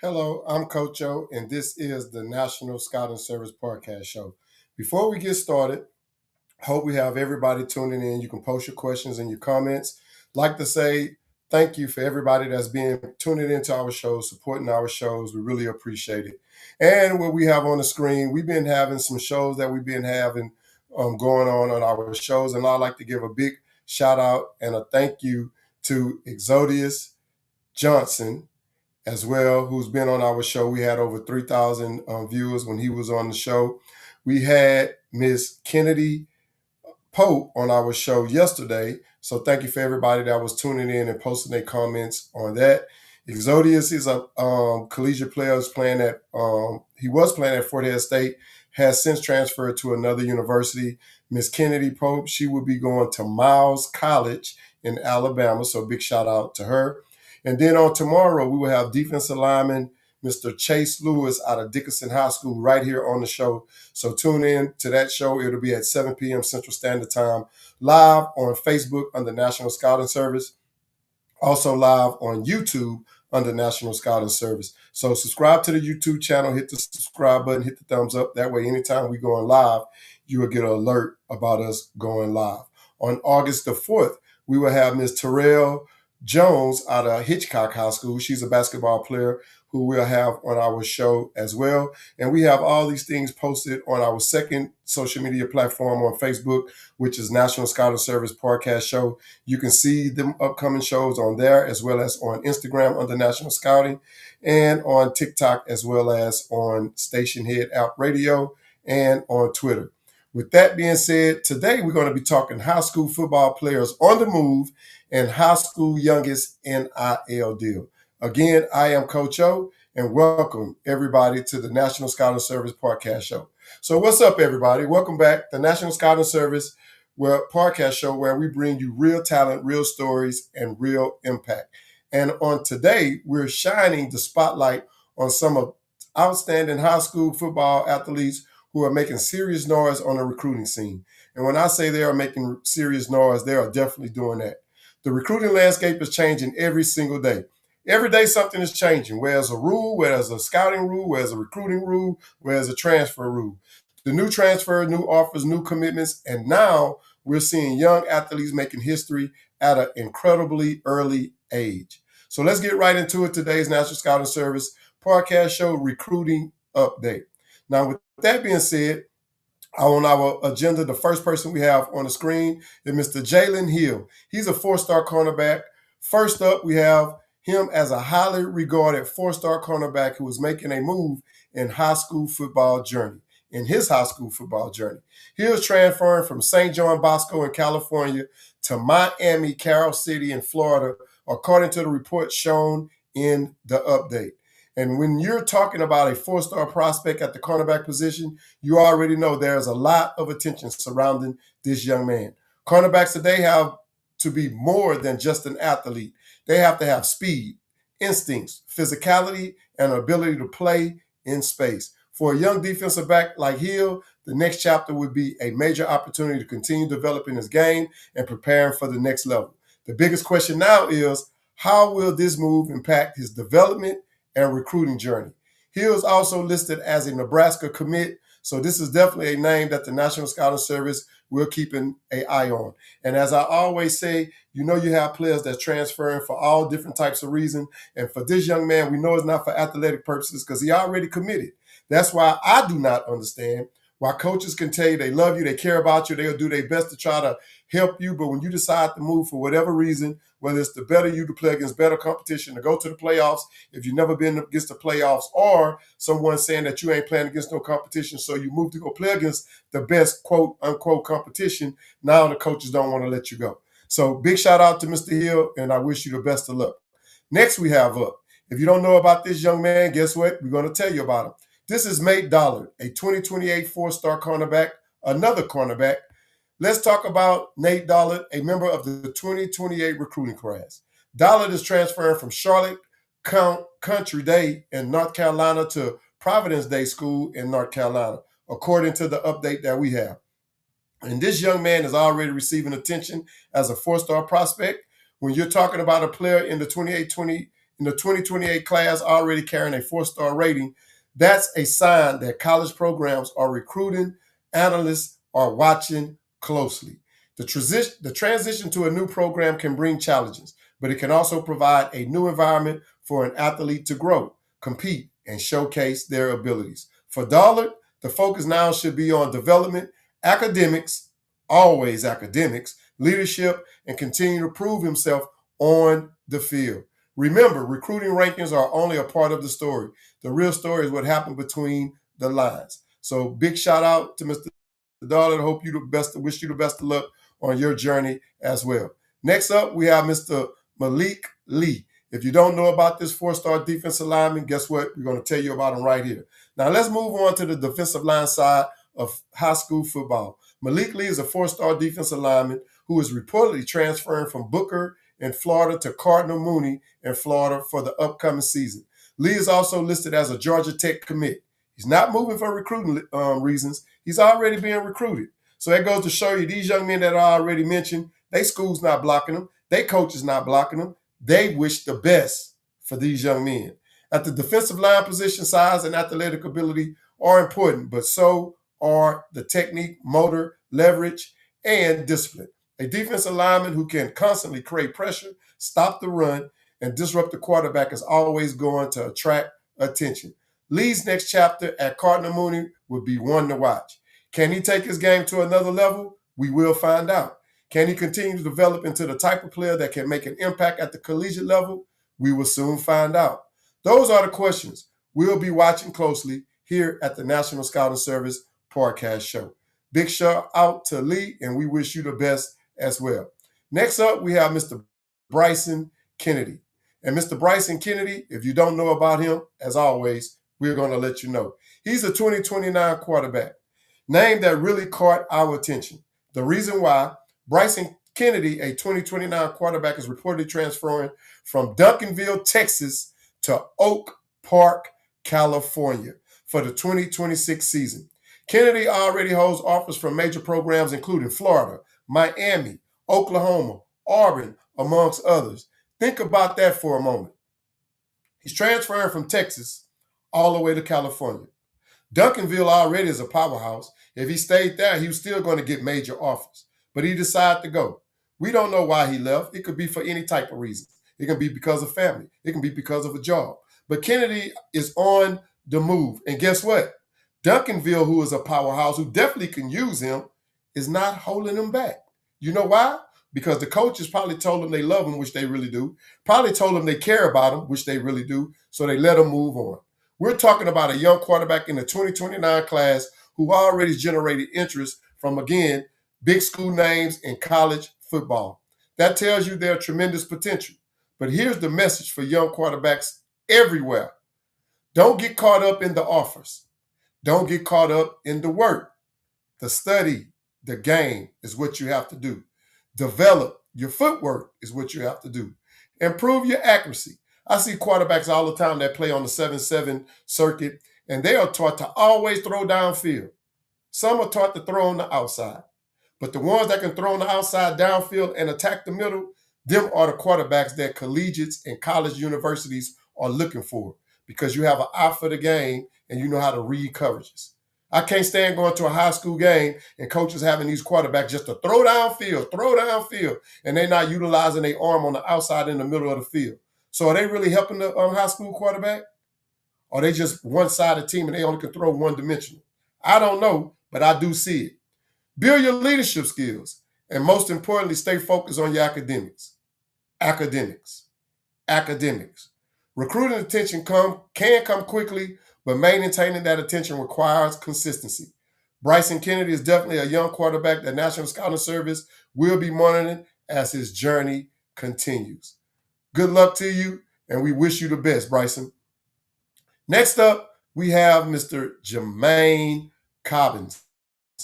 Hello, I'm Coach O, and this is the National Scouting Service Podcast Show. Before we get started, hope we have everybody tuning in. You can post your questions and your comments. Like to say thank you for everybody that's been tuning into our shows, supporting our shows. We really appreciate it. And what we have on the screen, we've been having some shows that we've been having going on our shows, and I'd like to give a big shout out and a thank you to Exodius Johnson as well, who's been on our show. We had over 3,000 viewers when he was on the show. We had Miss Kennedy Pope on our show yesterday. So thank you for everybody that was tuning in and posting their comments on that. Exodius is a collegiate player he was playing at Fort Hays State, has since transferred to another university. Miss Kennedy Pope, she will be going to Miles College in Alabama. So big shout out to her. And then on tomorrow, we will have defensive lineman Mr. Chase Lewis out of Dickinson High School right here on the show. So tune in to that show. It'll be at 7 p.m. Central Standard Time, live on Facebook under National Scouting Service, also live on YouTube under National Scouting Service. So subscribe to the YouTube channel, hit the subscribe button, hit the thumbs up. That way, anytime we go live, you will get an alert about us going live. On August the 4th, we will have Ms. Terrell Jones out of Hitchcock High School. She's a basketball player who we'll have on our show as well. And we have all these things posted on our second social media platform on Facebook, which is National Scouting Service Podcast Show. You can see them upcoming shows on there, as well as on Instagram under National Scouting, and on TikTok, as well as on Station Head App Radio and on Twitter. With that being said, today we're going to be talking high school football players on the move and high school youngest NIL deal. Again, I am Coach O, and welcome everybody to the National Scouting Service Podcast Show. So what's up, everybody? Welcome back to the National Scouting Service Podcast Show, where we bring you real talent, real stories, and real impact. And on today, we're shining the spotlight on some of outstanding high school football athletes who are making serious noise on the recruiting scene. And when I say they are making serious noise, they are definitely doing that. The recruiting landscape is changing every single day. Every day something is changing, whether it's a rule, whether it's a scouting rule, whether it's a recruiting rule, whether it's a transfer rule. The new transfer, new offers, new commitments, and now we're seeing young athletes making history at an incredibly early age. So let's get right into it. Today's National Scouting Service Podcast Show Recruiting Update. Now, with that being said, on our agenda, the first person we have on the screen is Mr. Jalen Hill. He's a four-star cornerback. First up, we have him as a highly regarded four-star cornerback who is making a move in his high school football journey. He is transferring from St. John Bosco in California to Miami, Carol City in Florida, according to the report shown in the update. And when you're talking about a four-star prospect at the cornerback position, you already know there's a lot of attention surrounding this young man. Cornerbacks today have to be more than just an athlete. They have to have speed, instincts, physicality, and ability to play in space. For a young defensive back like Hill, the next chapter would be a major opportunity to continue developing his game and preparing for the next level. The biggest question now is, how will this move impact his development and recruiting journey? Hill is also listed as a Nebraska commit, so this is definitely a name that the National Scouting Service will keep an eye on. And as I always say, you have players that's transferring for all different types of reasons. And for this young man, we know it's not for athletic purposes because he already committed. That's why I do not understand why coaches can tell you they love you, they care about you, they'll do their best to try to help you. But when you decide to move for whatever reason, whether it's to better you, to play against better competition, to go to the playoffs, if you've never been against the playoffs, or someone saying that you ain't playing against no competition, so you move to go play against the best quote unquote competition, now the coaches don't want to let you go. So big shout out to Mr. Hill, and I wish you the best of luck. Next we have up, if you don't know about this young man, guess what? We're going to tell you about him. This is Nate Dollard, a 2028 four-star cornerback, another cornerback. Let's talk about Nate Dollard, a member of the 2028 recruiting class. Dollard is transferring from Charlotte Country Day in North Carolina to Providence Day School in North Carolina, according to the update that we have. And this young man is already receiving attention as a four-star prospect. When you're talking about a player in the in the 2028 class already carrying a 4-star rating, that's a sign that college programs are recruiting, analysts are watching closely. The transition to a new program can bring challenges, but it can also provide a new environment for an athlete to grow, compete, and showcase their abilities. For Dollard, the focus now should be on development, academics, always academics, leadership, and continue to prove himself on the field. Remember, recruiting rankings are only a part of the story. The real story is what happened between the lines. So big shout out to Mr. Dollard. I hope you the best, wish you the best of luck on your journey as well. Next up, we have Mr. Malik Lee. If you don't know about this 4-star defensive lineman, guess what? We're going to tell you about him right here. Now let's move on to the defensive line side of high school football. Malik Lee is a 4-star defensive lineman who is reportedly transferring from Booker in Florida to Cardinal Mooney in Florida for the upcoming season. Lee is also listed as a Georgia Tech commit. He's not moving for recruiting reasons. He's already being recruited. So that goes to show you these young men that I already mentioned, they school's not blocking them. They coach is not blocking them. They wish the best for these young men. At the defensive line position, size and athletic ability are important, but so are the technique, motor, leverage, and discipline. A defensive lineman who can constantly create pressure, stop the run, and disrupt the quarterback is always going to attract attention. Lee's next chapter at Cardinal Mooney will be one to watch. Can he take his game to another level? We will find out. Can he continue to develop into the type of player that can make an impact at the collegiate level? We will soon find out. Those are the questions we'll be watching closely here at the National Scouting Service podcast show. Big shout out to Lee, and we wish you the best as well. Next up, we have Mr. Bryson Kennedy. And Mr. Bryson Kennedy, if you don't know about him, as always, we're going to let you know. He's a 2029 quarterback, name that really caught our attention. The reason why, Bryson Kennedy, a 2029 quarterback, is reportedly transferring from Duncanville, Texas to Oak Park, California for the 2026 season. Kennedy already holds offers from major programs including Florida, Miami, Oklahoma, Auburn, amongst others. Think about that for a moment. He's transferring from Texas all the way to California. Duncanville already is a powerhouse. If he stayed there, he was still going to get major offers. But he decided to go. We don't know why he left. It could be for any type of reason. It can be because of family. It can be because of a job. But Kennedy is on the move. And guess what? Duncanville, who is a powerhouse, who definitely can use him, is not holding him back. You know why? Because the coaches probably told him they love him, which they really do. Probably told him they care about him, which they really do. So they let him move on. We're talking about a young quarterback in the 2029 class who already generated interest from, again, big school names in college football. That tells you there's tremendous potential. But here's the message for young quarterbacks everywhere. Don't get caught up in the offers. Don't get caught up in the work. The study, the game is what you have to do. Develop your footwork is what you have to do. Improve your accuracy. I see quarterbacks all the time that play on the 7-7 circuit, and they are taught to always throw downfield. Some are taught to throw on the outside. But the ones that can throw on the outside downfield and attack the middle, them are the quarterbacks that collegiates and college universities are looking for because you have an eye for the game and you know how to read coverages. I can't stand going to a high school game and coaches having these quarterbacks just to throw downfield, and they're not utilizing their arm on the outside in the middle of the field. So are they really helping the high school quarterback? Or are they just one-sided team and they only can throw one-dimensional? I don't know, but I do see it. Build your leadership skills, and most importantly, stay focused on your academics. Academics. Recruiting attention can come quickly, but maintaining that attention requires consistency. Bryson Kennedy is definitely a young quarterback that National Scouting Service will be monitoring as his journey continues. Good luck to you, and we wish you the best, Bryson. Next up, we have Mr. Jermaine Cobbins.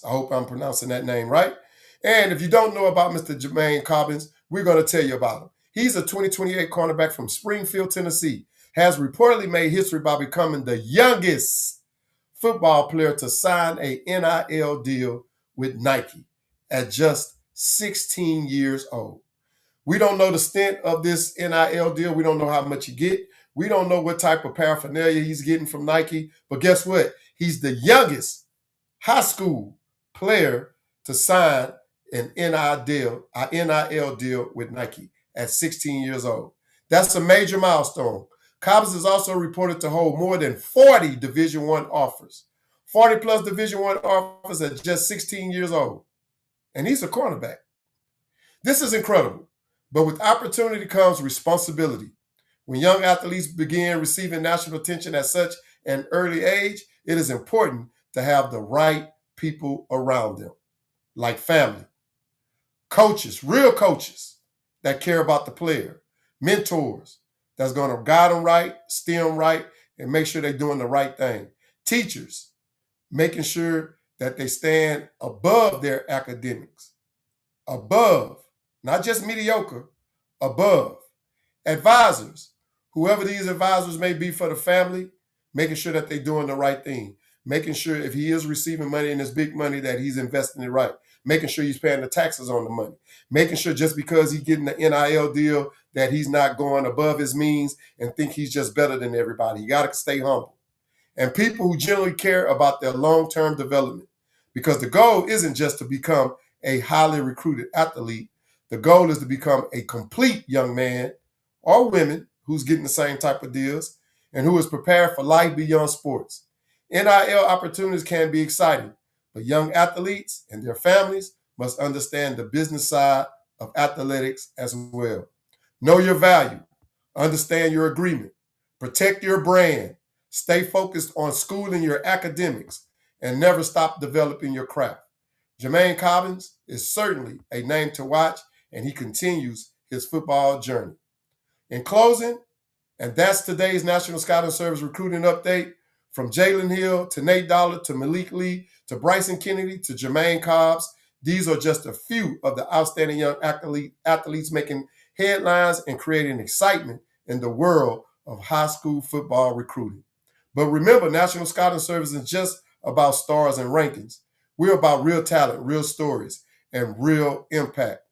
I hope I'm pronouncing that name right. And if you don't know about Mr. Jermaine Cobbins, we're going to tell you about him. He's a 2028 cornerback from Springfield, Tennessee, has reportedly made history by becoming the youngest football player to sign a NIL deal with Nike at just 16 years old. We don't know the stint of this NIL deal. We don't know how much he get. We don't know what type of paraphernalia he's getting from Nike. But guess what? He's the youngest high school player to sign an NIL deal with Nike at 16 years old. That's a major milestone. Cobbs is also reported to hold more than 40 Division I offers. 40 plus Division I offers at just 16 years old. And he's a cornerback. This is incredible. But with opportunity comes responsibility. When young athletes begin receiving national attention at such an early age, it is important to have the right people around them, like family, coaches, real coaches that care about the player, mentors that's going to guide them right, steer them right, and make sure they're doing the right thing. Teachers, making sure that they stand above their academics, above, not just mediocre, above. Advisors, whoever these advisors may be for the family, making sure that they're doing the right thing, making sure if he is receiving money and it's big money that he's investing it right, making sure he's paying the taxes on the money, making sure just because he's getting the NIL deal that he's not going above his means and think he's just better than everybody. You got to stay humble. And people who generally care about their long-term development, because the goal isn't just to become a highly recruited athlete. The goal is to become a complete young man or women who's getting the same type of deals and who is prepared for life beyond sports. NIL opportunities can be exciting, but young athletes and their families must understand the business side of athletics as well. Know your value, understand your agreement, protect your brand, stay focused on schooling your academics, and never stop developing your craft. Jermaine Cobbins is certainly a name to watch, and he continues his football journey. In closing, and that's today's National Scouting Service recruiting update, from Jalen Hill to Nate Dollar to Malik Lee to Bryson Kennedy to Jermaine Cobbs. These are just a few of the outstanding young athletes making headlines and creating excitement in the world of high school football recruiting. But remember, National Scouting Service isn't just about stars and rankings. We're about real talent, real stories, and real impact.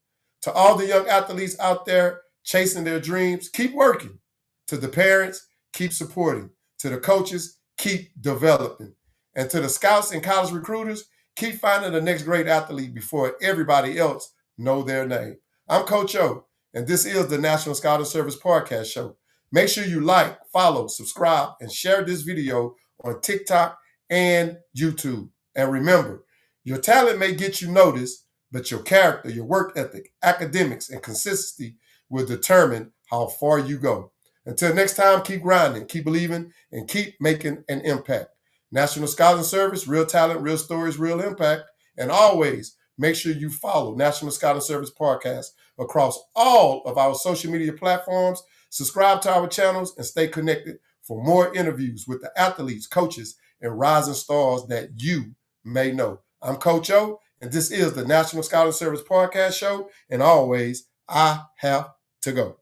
To all the young athletes out there chasing their dreams, keep working. To the parents, keep supporting. To the coaches, keep developing. And to the scouts and college recruiters, keep finding the next great athlete before everybody else know their name. I'm Coach O, and this is the National Scouting Service Podcast Show. Make sure you like, follow, subscribe, and share this video on TikTok and YouTube. And remember, your talent may get you noticed, but your character, your work ethic, academics, and consistency will determine how far you go. Until next time, keep grinding, keep believing, and keep making an impact. National Scouting Service, real talent, real stories, real impact. And always make sure you follow National Scouting Service Podcast across all of our social media platforms. Subscribe to our channels and stay connected for more interviews with the athletes, coaches, and rising stars that you may know. I'm Coach O, and this is the National Scouting Service Podcast Show. And always, I have to go.